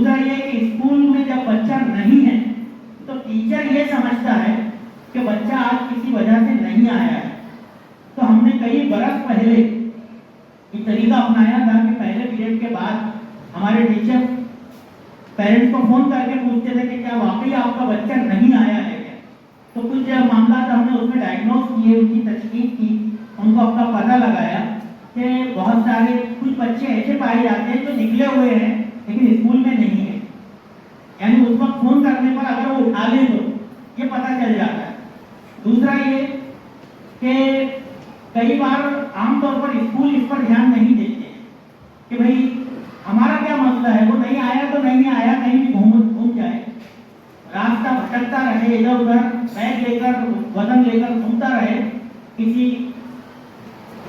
دوسرا یہ کہ اسکول میں جب بچہ نہیں ہے تو ٹیچر یہ سمجھتا ہے کہ بچہ آج کسی وجہ سے نہیں آیا ہے. تو ہم نے کئی برس پہلے یہ طریقہ اپنایا تھا کہ پہلے پیریڈ کے بعد ہمارے ٹیچر پیرنٹس کو فون کر کے پوچھتے تھے کہ کیا واقعی آپ کا بچہ نہیں آیا ہے کیا. تو کچھ معاملات ہم نے اس میں ڈائگنوز کیے, اس کی تشخیص کی, ان کو اپنا پتہ لگایا کہ بہت سارے کچھ بچے ایسے پائے جاتے ہیں جو نکلے ہوئے ہیں لیکن اسکول میں نہیں ہے. یعنی اس وقت فون کرنے پر اگر وہ اٹھا لیں تو یہ پتہ چل جاتا ہے. دوسرا یہ کہ کئی بار عام طور پر اسکول اس پر دھیان نہیں دیتے کہ بھائی ہمارا کیا مسئلہ ہے, وہ نہیں آیا تو نہیں آیا, کہیں بھی گھوم جائے, راستہ بھٹکتا رہے, ادھر ادھر بیگ لے کر وزن لے کر گھومتا رہے, کسی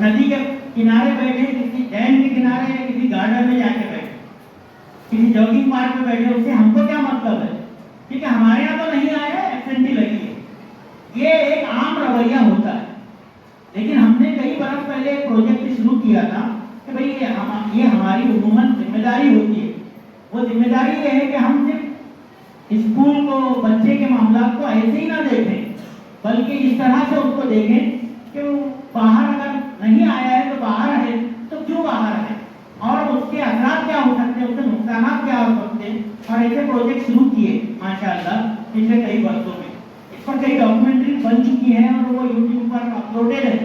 ندی کے کنارے بیٹھے, کسی ڈیم کے کنارے, کسی گارڈن میں جا کے بیٹھے, کسی جاگنگ پارک میں بیٹھے, اس سے ہم کو کیا مطلب ہے, کیونکہ ہمارے یہاں تو نہیں آیا, ایبسینٹی لگی ہے. یہ ایک عام رویہ ہوتا ہے. لیکن ہم نے کئی برس پہلے ایک پروجیکٹ شروع کیا تھا کہ بھئی یہ ہماری عموماً ذمہ داری ہوتی ہے. وہ ذمہ داری یہ ہے کہ ہم صرف اسکول کو, بچے کے معاملات کو ایسے ہی نہ دیکھیں, بلکہ اس طرح سے اس کو دیکھیں کہ وہ باہر اگر نہیں آیا ہے تو باہر ہے تو کیوں باہر ہے, اور اس کے اثرات کیا ہو سکتے ہیں, اس کے نقصانات کیا ہو سکتے ہیں. اور ایسے پروجیکٹ شروع کیے ماشاءاللہ پچھلے کئی برسوں میں. اس پر کئی ڈاکومنٹری بن چکی ہیں اور وہ یوٹیوب پر اپلوڈیڈ ہے,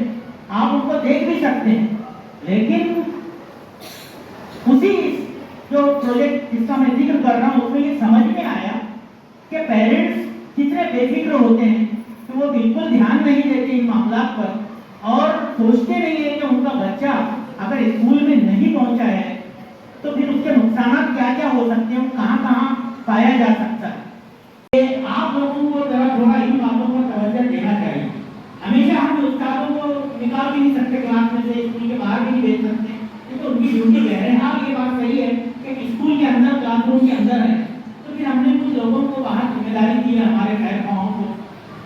آپ ان کو دیکھ بھی سکتے ہیں. لیکن اسی جو پروجیکٹ جس کا میں ذکر کر رہا ہوں اس میں یہ سمجھ میں آیا کہ پیرنٹس کتنے بے فکر ہوتے ہیں کہ وہ بالکل دھیان نہیں دیتے ان معاملات پر, اور سوچتے نہیں ہیں کہ ان کا بچہ اگر اسکول میں نہیں پہنچا ہے تو پھر اس کے نقصانات کیا کیا ہو سکتے ہیں, کہاں کہاں پایا جا سکتا ہے. آپ لوگوں کو ذرا تھوڑا ان باتوں پر توجہ دینا چاہیے. ہمیشہ ہم استادوں کو نکال بھی نہیں سکتے کلاس میں سے, اسکول کے باہر بھی نہیں بھیج سکتے, کیونکہ ان کی ڈیوٹی بہرحال یہ بات صحیح ہے کہ اسکول کے اندر, کلاس روم کے اندر ہے. تو پھر ہم نے کچھ لوگوں کو باہر ذمہ داری دی ہے, ہمارے خیر خواہوں کو,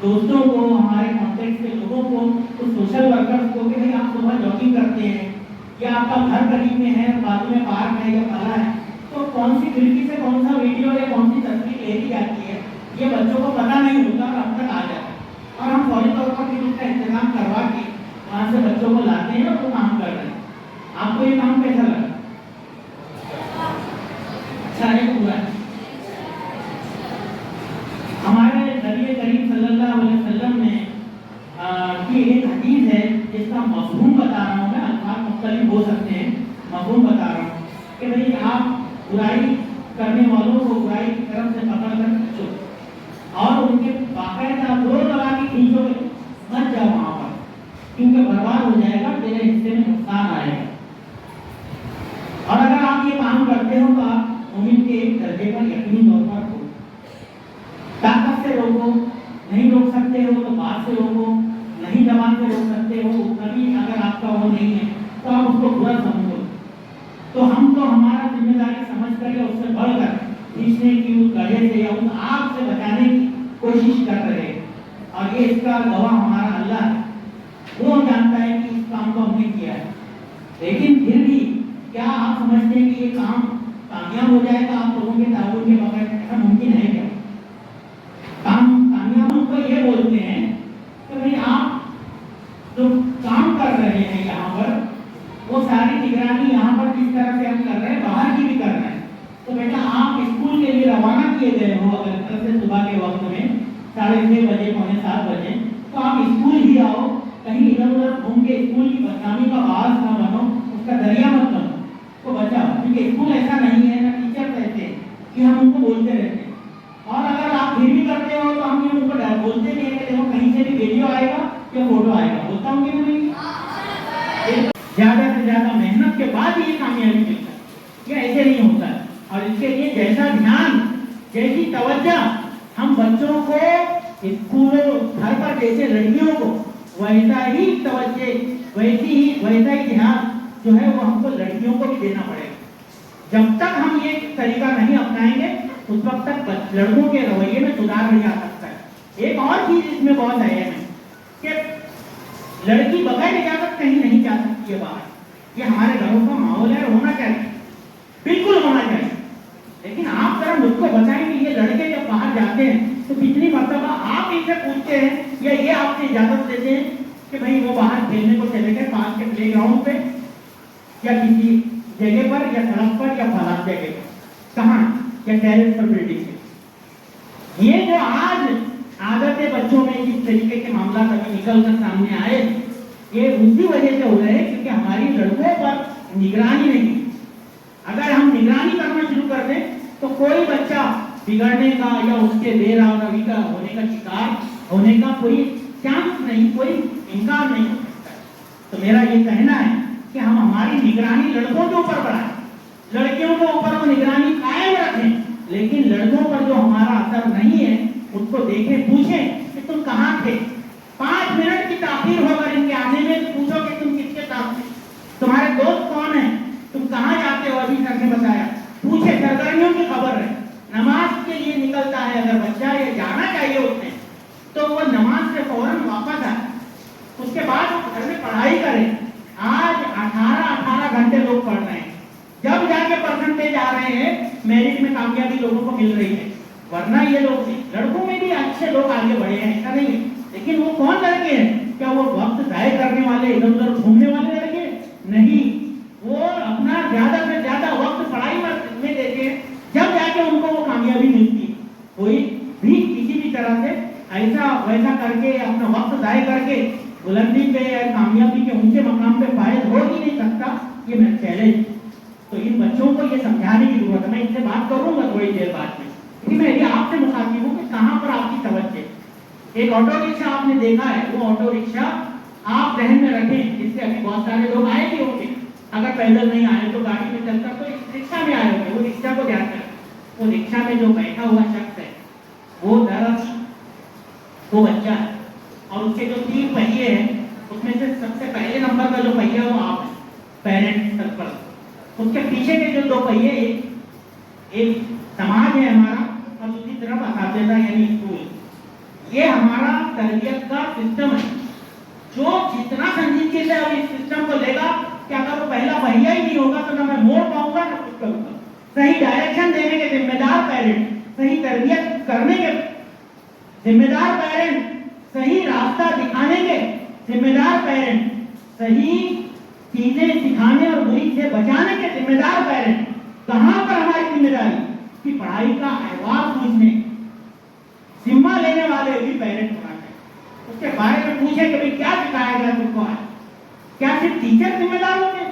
دوستوں کو, ہمارے کانٹیکٹ کے لوگوں کو, کچھ سوشل ورکرز کو کہ بھائی آپ صبح جاگنگ کرتے ہیں یا آپ کا گھر قریب میں ہے, بازو میں پارک ہے یا پلا ہے, تو کون سی کھڑکی سے کون سا ویڈیو یا کون سی تصویر لے دی جاتی ہے یہ بچوں کو پتہ نہیں ہوتا اور اب تک آ جاتا ہے. اور ہم فوری طور پر پھر اس کا انتظام کروا کے وہاں سے بچوں کو لاتے ہیں اور وہ کام کر رہے ہیں. آپ کو یہ کام کیسا لگا؟ اچھا ہے, پورا ہے. ہمارے نبی کریم صلی اللہ علیہ وسلم نے کی ایک حدیث ہے جس کا مفہوم بتا رہا ہوں میں, الفاظ مختلف ہو سکتے ہیں, مفہوم بتا رہا ہوں کہ بھئی آپ برائی کرنے والوں کو برائی کی طرف سے پکڑ کر کھینچو اور ان کے باقاعدہ زور لگا کے کھینچو گے, مت جاؤ وہاں پر کیونکہ برباد ہو جائے گا, تیرے حصے میں نقصان آئے گا. اور اگر آپ یہ کام کرتے ہو تو آپ مومن کے ایک درجے پر یقینی طور پر ہو. طاقت سے روکو, نہیں روک سکتے ہو تو بات سے روکو, نہیں زبان سے روک سکتے ہو, کبھی اگر آپ کا وہ نہیں ہے تو آپ اس کو برا سمجھو. تو ہم تو ہمارا ذمہ داری سمجھ کر یا اس سے بڑھ کر کھینچنے کی اس گڑھے سے یا اس آگ سے بچانے کی کوشش کر رہے ہیں. اور یہ اس کا گواہ ہمارا اللہ ہے, وہ جانتا ہے کہ اس کام کو ہم نے کیا ہے. لیکن پھر بھی کیا آپ سمجھتے ہیں کہ یہ کام کامیاب ہو جائے گا آپ لوگوں کے تعاون کے بغیر؟ ایسا ممکن ہے کیا؟ کامیاب ان کو یہ بولتے ہیں کہ بھئی آپ جو کام کر رہے ہیں یہاں پر وہ ساری نگرانی یہاں پر جس طرح سے ہم کر رہے ہیں باہر کی بھی کر رہے ہیں. تو بیٹا آپ اسکول کے لیے روانہ کیے گئے ہو اگر کل سے صبح کے وقت میں 6:30 بجے 6:45 بجے, تو آپ اسکول ہی آؤ, کہیں ادھر ادھر گھوم کے اسکول کی بدنامی کا باعث نہ بنو, اس کا ذریعہ مت بنو, کو بچاؤ. کیونکہ اسکول ایسا نہیں ہے, نہ ٹیچر کہتے ہیں کہ ہم ان کو بولتے رہتے ہیں. اور اگر آپ پھر بھی کرتے ہو تو ہم یہ ان کو بولتے نہیں کہ دیکھو کہیں سے بھی ویڈیو آئے گا یا فوٹو آئے گا. بولتا ہوں کہ نہیں, زیادہ سے زیادہ محنت کے بعد یہ کامیابی ملتا ہے, یہ ایسے نہیں ہوتا ہے. اور اس کے لیے جیسا دھیان, جیسی توجہ ہم بچوں کو اسکولوں گھر پر جیسے لڑکیوں کو ویسا ہی توجہ, ویسا ہی دھیان جو ہے وہ ہم کو لڑکیوں کو بھی دینا پڑے گا. جب تک ہم یہ طریقہ نہیں اپنائیں گے اس وقت تک لڑکوں کے رویے میں سدھار نہیں آ سکتا ہے. ایک اور چیز اس میں بہت اہم ہے کہ لڑکی بغیر اجازت کہیں نہیں جا سکتی ہے باہر. یہ ہمارے گھروں کا ماحول ہے, ہونا چاہیے, بالکل ہونا چاہیے. لیکن آپ पूछते हैं या ये आपसे इजाजत देते हैं कि भाई वो बाहर खेलने को चले गए पास के प्ले ग्राउंड पे या किसी जगह पर या सड़क पर या फलां जगह पर, कहाँ या टेरेस पर बिल्डिंग पे। ये जो आज आदतें बच्चों में जिस तरीके के मामला अभी निकल कर सामने आए, ये उसी वजह से हो रहे हैं क्योंकि हमारी लड़कों पर निगरानी नहीं। अगर हम निगरानी करना शुरू कर दें तो कोई बच्चा बिगड़ने का या उसके बेरावरी का होने का शिकार होने का कोई चांस नहीं, कोई इम्कान नहीं हो सकता। तो मेरा ये कहना है कि हम हमारी निगरानी लड़कों के ऊपर बढ़ाएं, लड़कियों के ऊपर वो निगरानी कायम रखें, लेकिन लड़कों पर जो हमारा असर नहीं है उसको देखें, पूछें कि तुम कहाँ थे। 5 मिनट की ताखीर होगा इनके आने में, तो पूछो कि तुम किसके साथ थे, तुम्हारे दोस्त कौन है, तुम कहाँ जाते हो, अभी सर ने बताया, पूछे, सरगर्मियों की खबर है। नमाज के लिए निकलता है अगर बच्चा, ये जाना चाहिए उसने, तो वो नमाज से फौरन वापस आए, उसके बाद वो घर में पढ़ाई करे। आज 18 घंटे लोग पढ़ रहे हैं, जब जाके परसेंटेज आ रहे हैं, मेरिट में कामयाबी लोगों को मिल रही है, वरना ये लोग नहीं। लड़कों में भी अच्छे लोग आगे बढ़े हैं, ऐसा नहीं है, लेकिन वो कौन लड़के हैं? क्या वो वक्त जाय करने वाले, इधर उधर घूमने वाले लड़के नहीं, वो अपना ज्यादा से ज्यादा वक्त पढ़ाई में देते हैं, जब जाके उनको वो कामयाबी मिलती है। कोई भी किसी भी तरह से ऐसा वैसा करके अपना वक्त जाय करके बुलंदी पे या कामयाबी के ऊंचे मकाम पे फायद हो ही नहीं सकता, ये मेरा चैलेंज। तो इन बच्चों को ये समझाने की जरूरत है। मैं इनसे बात करूंगा थोड़ी देर बाद में, लेकिन मैं ये आपसे मुखातिब हूँ कि कहाँ पर आपकी तवज्जो। एक ऑटो रिक्शा आपने देखा है, वो ऑटो रिक्शा आप ध्यान में रखें, जिससे अभी बहुत सारे लोग आए भी होंगे, अगर पैदल नहीं आए तो गाड़ी में चलकर तो इस रिक्शा में आए होंगे, वो रिक्शा को ध्यान में रखें। वो रिक्शा में जो बैठा हुआ शख्स है वो दरअसल वो बच्चा है, और उसके जो 3 पहिए हैं उसमें से सबसे पहले नंबर का जो पहिया वो आप है, पेरेंट्स सर्कल। उसके पीछे के जो 2 पहिए, एक समाज है हमारा और दूसरी तरफ असातिज़ा यानी स्कूल। ये हमारा तरबियत का सिस्टम है, जो जितना संजीदगी से अब इस सिस्टम को लेगा कि अगर वो पहला पहिया ही नहीं होगा तो ना मैं मोड़ पाऊंगा ना कुछ करूंगा। सही डायरेक्शन देने के जिम्मेदार पेरेंट, सही तरबियत करने के जिम्मेदार पेरेंट, सही रास्ता दिखाने के जिम्मेदार पेरेंट, सही चीजें सिखाने और बुरी से बचाने के जिम्मेदार पेरेंट। कहां पर हमारी जिम्मेदारी कि पढ़ाई का अहवाल पूछने जिम्मा लेने वाले भी पेरेंट होना चाहिए। उसके बारे में पूछे कि भाई क्या सिखाया गया तुमको आज, क्या सिर्फ टीचर जिम्मेदार होंगे?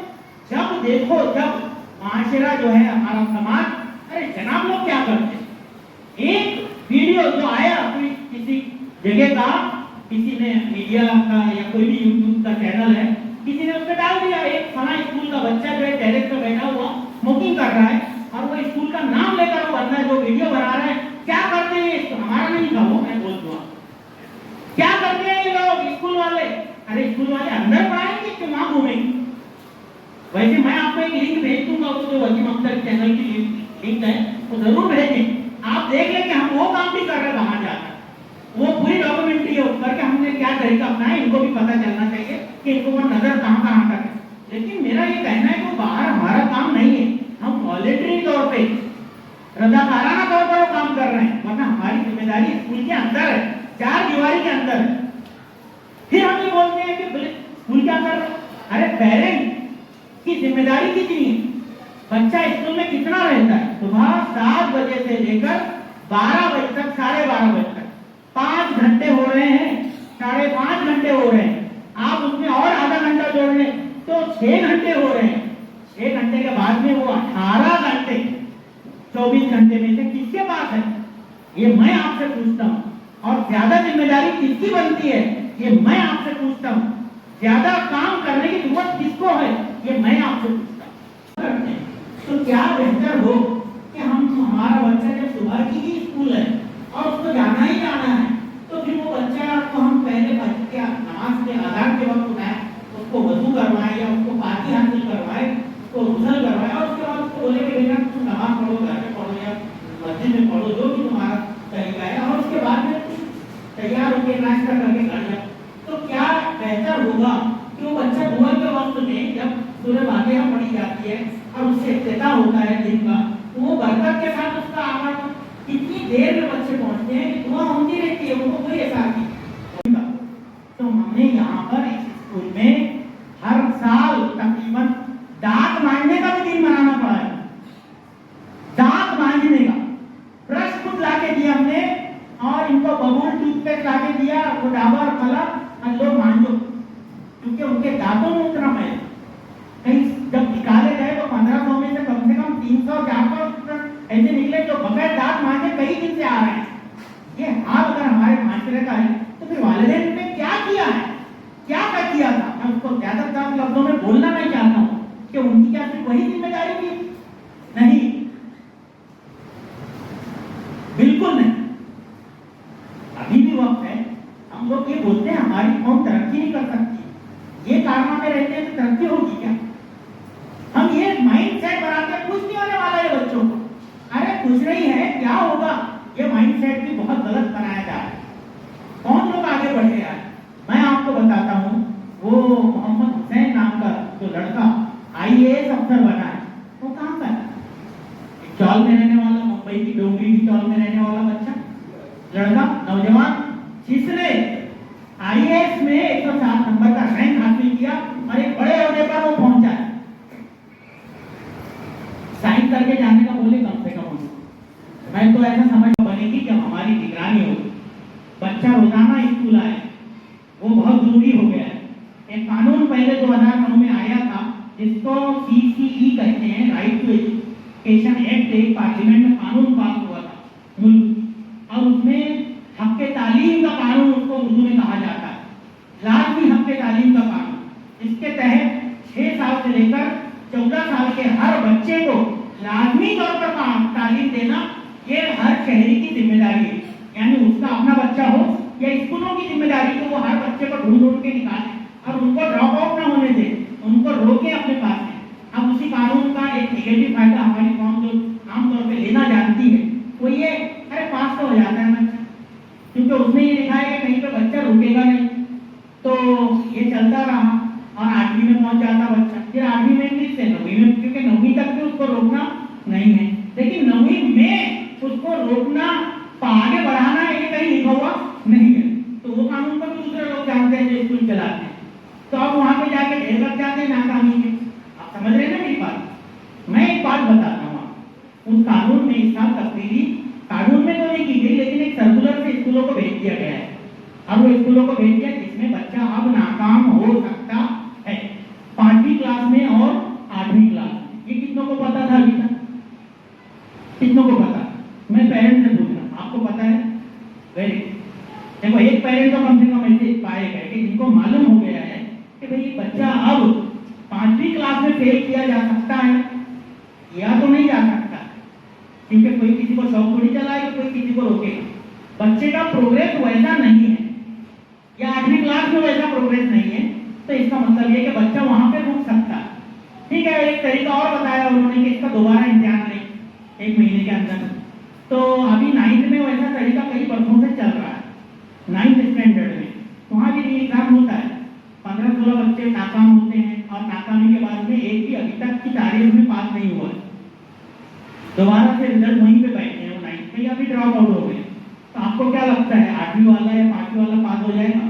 जब देखो, जब माशरा जो है हमारा समाज, अरे जनाब लोग क्या करते हैं, एक वीडियो जो आया कोई किसी जगह का, किसी ने मीडिया का या कोई भी यूट्यूब का चैनल है, किसी ने उसमें डाल दिया, एक फला स्कूल का बच्चा जो है टेरेस पे बैठा हुआ स्मोकिंग कर रहा है, और वो स्कूल का नाम लेकर वो बंदा जो वीडियो बना रहा है, क्या करते हैं तो हमारा नहीं था वो, मैं बोल दूंगा क्या करते हैं ये लोग स्कूल वाले। अरे स्कूल वाले अंदर पढ़ाएंगे कि वहां घूमेंगे? वैसे मैं आपको एक लिंक भेज दूंगा, वो जो वसीम अख्तर चैनल की लिंक है वो जरूर भेजें, आप देख लें कि हम वो काम भी कर रहे हैं वहां जाकर। वो पूरी डॉक्यूमेंट्री है, उस करके हमने क्या तरीका अपनाया, इनको भी पता चलना चाहिए कि इनको वो नजर कहाँ कहाँ तक है। लेकिन मेरा ये कहना है कि बाहर हमारा काम नहीं है, हम वॉलेंटरी तौर पे, रजाकाराना तौर पर वो काम कर रहे हैं, वरना हमारी जिम्मेदारी स्कूल के अंदर है, 4 दीवारी के अंदर है। फिर हम ये बोलते हैं कि स्कूल क्या कर रहे हैं? अरे पेरेंट की जिम्मेदारी कितनी है? बच्चा स्कूल में कितना रहता है? सुबह 7 बजे से लेकर 12 बजे तक, 12:30 बजे तक 5 घंटे हो रहे हैं, 5.5 घंटे हो रहे हैं, आप उसमें और आधा घंटा जोड़ लें तो 6 घंटे हो रहे हैं। 6 घंटे के बाद में वो 18 घंटे 24 घंटे में से किसके पास है? ये मैं आपसे पूछता हूँ। और ज्यादा जिम्मेदारी किसकी बनती है? ये मैं आपसे पूछता हूँ। ज्यादा काम करने की जरूरत किसको है? ये मैं आपसे पूछता हूँ। तो क्या बेहतर हो कि हम, हमारा बच्चा जब सुबह की ही स्कूल है और उसको जाना ही जाना है, तो फिर वो बच्चा को हम पहले नमाज के अज़ान के वक्त उठाए, उसको वजू करवाए या उसको पाकी हासिल करवाए, उसको गुसल करवाए, और उसके बाद उसको बोले कि बेटा तुम नमाज पढ़ो, घर में पढ़ो या मस्जिद में पढ़ो, जो भी तुम्हारा तरीका है, और उसके बाद में तैयार होकर नाश्ता करके कर जाओ। तो क्या बेहतर होगा कि वो बच्चा दुआ के वक्त में जब सूरह फातिहा पढ़ी जाती है और उससे इफ्तिताह होता है दिन का, तो वो बरकत के साथ उसका आगाज, कितनी देर में बच्चे पहुंचते हैं कि दुआ होती रहती है, उनको कोई एहसास नहीं। दिया वो डाबर फला और लो मांझो, क्योंकि उनके दांतों में उतना मैल, कहीं जब निकाले गए तो 1500 में से कम 300-400 ऐसे निकले जो बगैर दांत मांझे कई दिन से आ रहे हैं। ये हाल अगर हमारे माशरे का है तो फिर वालिदैन ने क्या किया है, क्या किया था? मैं उसको ज्यादा लफ्जों में बोलना नहीं चाहता हूँ कि उनकी क्या सिर्फ वही जिम्मेदारी थी? नहीं, बिल्कुल नहीं। अभी भी वक्त है। हम लोग ये बोलते हैं हमारी कौम तरक्की नहीं कर सकती, ये कारनामे में रहते हैं तो तरक्की होगी क्या? हम ये माइंड सेट बनाते हैं कुछ नहीं होने वाला है बच्चों को। अरे कुछ नहीं है, क्या होगा? ये माइंड सेट भी बहुत गलत बनाया जा रहा है। कौन लोग आगे बढ़े यार? मैं आपको बताता हूँ, वो मोहम्मद हुसैन नाम का जो लड़का IAS अफसर बना है, वो कहाँ का है? चौल में रहने वाला, मुंबई की डोंगरी की चौल में रहने वाला बच्चा, लड़का, नौजवान, जिसने IAS में 107 नंबर का रैंक हासिल किया और एक बड़े ओहदे पर वो पहुंचा है। साइन करके जाने का बोले कम से कम। मैं तो ऐसा समझ बनेगी कि हमारी निगरानी होगी, बच्चा रोजाना स्कूल आए, वो बहुत जरूरी हो गया है। एक कानून पहले 2009 में आया था जिसको CCE कहते हैं, राइट टू एजुकेशन एक्ट, एक पार्लियामेंट में कानून पास हुआ था मुल्क, और उसमें हक तालीम का कानून उसको उर्दू में कहा जाता है, लाजमी हक तालीम का कानून। इसके तहत 6 साल से लेकर 14 साल के हर बच्चे को लाजमी तौर पर तालीम देना ये हर शहरी की जिम्मेदारी है। यानी उसका अपना बच्चा हो या स्कूलों की जिम्मेदारी, तो वो हर बच्चे को ढूंढ के निकाले और उनको ड्रॉप आउट ना होने दे, उनको रोके अपने पास में। अब उसी कानून का एक नेगेटिव फायदा हमारी कौम जो आमतौर पे लेना जानती है वो ये, अरे पास तो हो जाता है बच्चा, क्योंकि उसने ये लिखा है कि कहीं पे बच्चा रुकेगा नहीं, तो ये चलता रहा और 8वीं में पहुंच जाता बच्चा, फिर 8वीं में फिर से 9वीं में, क्योंकि 9वीं तक भी उसको रोकना नहीं है, लेकिन 9वीं में उसको रोकना, आगे बढ़ाना है, ये कहीं लिखा हुआ नहीं है। तो वो कानून को भी दूसरे लोग जानते हैं जो स्कूल चलाते हैं, तो अब वहां पे जाके ढेर लग जाते हैं नाकामी के। आप समझ रहे हैं ना मेरी बात? मैं एक बात बताता हूँ, उस कानून में इस साल तब्दीली कानून में तो नहीं की गई, लेकिन एक सर्कुलर से स्कूलों को भेज दिया गया है। अब वो स्कूलों को भेज दिया जिसमें बच्चा अब नाकाम हो सकता है 5वीं क्लास में और 8वीं क्लास में। ये कितनों को पता था अभी तक? कितनों को पता? मैं पेरेंट्स से पूछ रहा हूँ, आपको पता है? वेरी, देखो एक पेरेंट तो कम से कम ऐसे पाए गए कि जिनको मालूम हो गया है कि भाई बच्चा अब 5वीं क्लास में फेल किया जा सकता है या तो नहीं जा सकता, क्योंकि कोई किसी को शौक थोड़ी चलाएगा, कोई किसी को रोकेगा। बच्चे का प्रोग्रेस वैसा नहीं है या 8वीं क्लास में वैसा प्रोग्रेस नहीं है, तो इसका मतलब ये कि बच्चा वहां पे रुक सकता है। ठीक है, एक तरीका और बताया उन्होंने कि इसका दोबारा इम्तिहान लें 1 महीने के अंदर। तो अभी 9th में वैसा तरीका कई वर्षों से चल रहा है, 9th स्टैंडर्ड में वहाँ भी एग्जाम होता है, 15-16 बच्चे नाकाम होते हैं और नाकामी के बाद में एक भी अभी तक की तारीख में पास नहीं हुआ है, दोबारा से रिजल्ट वहीं पे बैठे हैं 9th में या फिर ड्रॉप आउट हो गए। तो आपको क्या लगता है 8वीं वाला या 5वीं वाला पास हो जाएगा?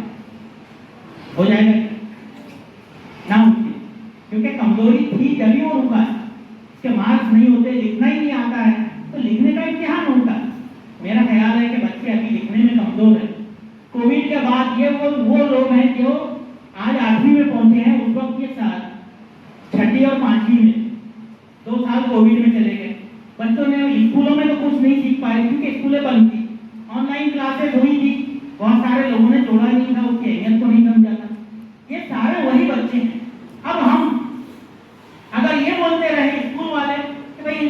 हो जाएगा ना? उसकी क्योंकि कमजोरी थी जब वो रुका है, इसके मार्क्स नहीं होते, लिखना ही नहीं आता है, तो लिखने का इम्तिहान होता है। मेरा ख्याल है कि बच्चे अभी लिखने में कमजोर है। कोविड के बाद ये वो लोग हैं जो आज 8वीं में पहुंचे हैं, उस वक्त ये साल 6ठी और 5वीं में 2 साल कोविड में चले गए। बच्चों ने स्कूलों में तो कुछ नहीं सीख पाए क्योंकि स्कूलें बंद थी, ऑनलाइन क्लासेस हुई थी, बहुत सारे लोगों ने जोड़ा ही नहीं था, उसकी अहमियत को नहीं समझा था। ये सारे वही बच्चे हैं। अब हम अगर ये बोलते रहे स्कूल वाले कि भाई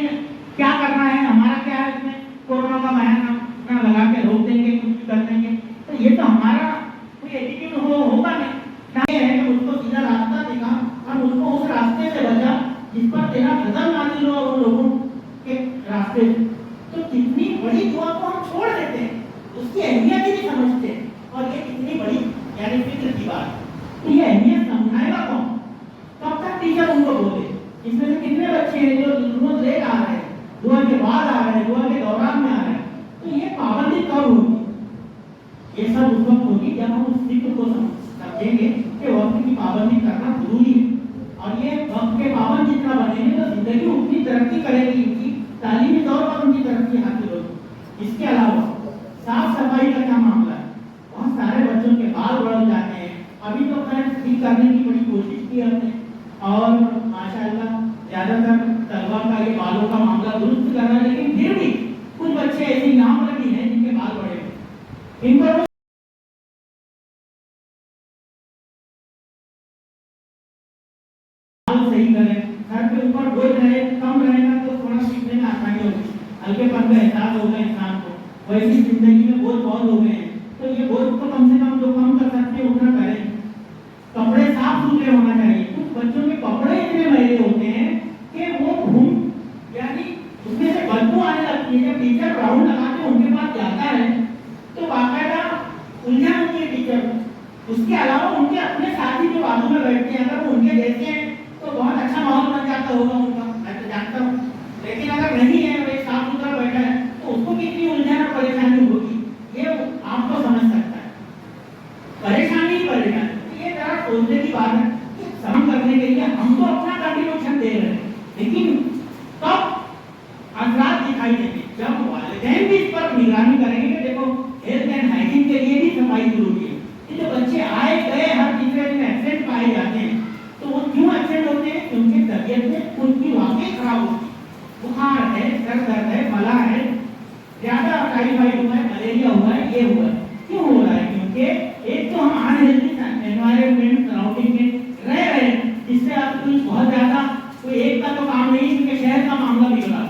क्या करना है, हमारा क्या है इसमें, कोरोना का बहाना लगा के रोक देंगे, कुछ भी कर देंगे, तो ये तो हमारा कोई एटीट्यूड होगा नहीं। ना ये है कि उसको सीधा रास्ता दिखा और उसको उस रास्ते से बचा जिस पर तेरा कदम नाजिल हुआ उन लोगों के रास्ते। तो कितनी बड़ी दुआ को हम छोड़ देते हैं, उसकी अहमियत ही नहीं समझते। और ये कितनी बड़ी यानी फिक्र की बात, तो ये अहमियत समझाएगा कौन? कब तक टीचर उनको बोले? इसमें से कितने बच्चे हैं जो रोज लेट आ रहे हैं, दुआ के बाद आ रहे हैं, दुआ के दौरान में आ रहे हैं? तो ये पाबंदी कब होगी? ये सब उस वक्त होगी जब हम उस फिक्र को समझेंगे कि वक्त की पाबंदी करना जरूरी है। और ये वक्त के पाबंद जितना बनेंगे तो जिंदगी उतनी तरक्की करेगी, उनकी तालीमी तौर पर उनकी तरक्की हासिल होगी। इसके अलावा साफ सफाई का क्या मामला है? बहुत सारे है ठीक करने की बड़ी कोशिश की हमने, और माशाल्लाह ज्यादातर तलबा का ये बालों का मामला दुरुस्त कर रहा है, लेकिन फिर भी कुछ बच्चे ऐसे यहाँ पर भी हैं जिनके बाल बड़े हैं। इन पर बाल सही करें, सर के ऊपर बोझ रहे कम रहेगा तो थोड़ा सीखने में आसानी होगी, हल्केपन का एहसास होगा इंसान को। वैसी जिंदगी में बोझ बहुत हो गए हैं, तो ये बोझ तो कम से कम जो कम कर सकते हैं उतना करें। कपड़े साफ सुथरे होना चाहिए। कुछ बच्चों के कपड़े इतने मैले होते हैं कि वो घूम यानी उसमें से बदबू आने लगती है। जब टीचर राउंड लगा के उनके पास जाता है तो बाकायदा उलझन होती है टीचर को। उसके अलावा उनके अपने साथी जो बाजू में बैठते हैं, अगर वो उनके जैसे हैं तो बहुत अच्छा माहौल बन जाता होगा उनका, मैं तो जानता हूँ। लेकिन अगर नहीं है, वे साफ सुथरा बैठा है, तो उसको कितनी उलझन और परेशानी होगी, ये आपको समझ सकता है। परेशानी ही परेशानी, ये जरा सोचने की बात है। काम करने के लिए हम तो अपना कंट्रीब्यूशन दे रहे हैं, लेकिन कब असरात दिखाई देंगे जब वालिदैन भी इस पर निगरानी करेंगे कि देखो हेल्थ एंड हाइजीन के लिए भी सफाई जरूरी है। ये जो बच्चे आए गए हर तीसरे दिन एब्सेंट पाए जाते हैं, तो वो क्यों एब्सेंट होते हैं? क्योंकि तबीयत में उनकी वाकई खराब होती है, बुखार है, सर दर्द है, मला है, ज्यादा टाइफाइड हुआ है, मलेरिया हुआ है, ये हुआ है। क्यों हो रहा है? क्योंकि एक तो हम अनहेल्दी एनवायरनमेंट सराउंडिंग में रह रहे हैं, जिससे आपको बहुत ज्यादा कोई एक का तो काम नहीं, क्योंकि शहर का मामला बिगड़ा,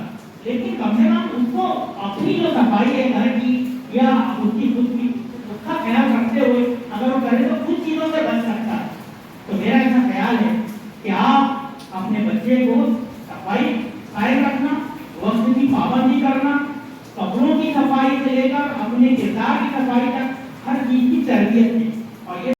लेकिन कम से कम उसको अपनी जो सफाई है घर की या उसकी खुद की, उसका ख्याल रखते हुए अगर वो करे तो कुछ चीजों से बच सकता है। तो मेरा ऐसा ख्याल है कि आप अपने बच्चे को सफाई कायम रखना, वक्त की पाबंदी करना, कपड़ों की सफाई से लेकर अपने किरदार की सफाई तक हर चीज की तरबियत है। और ये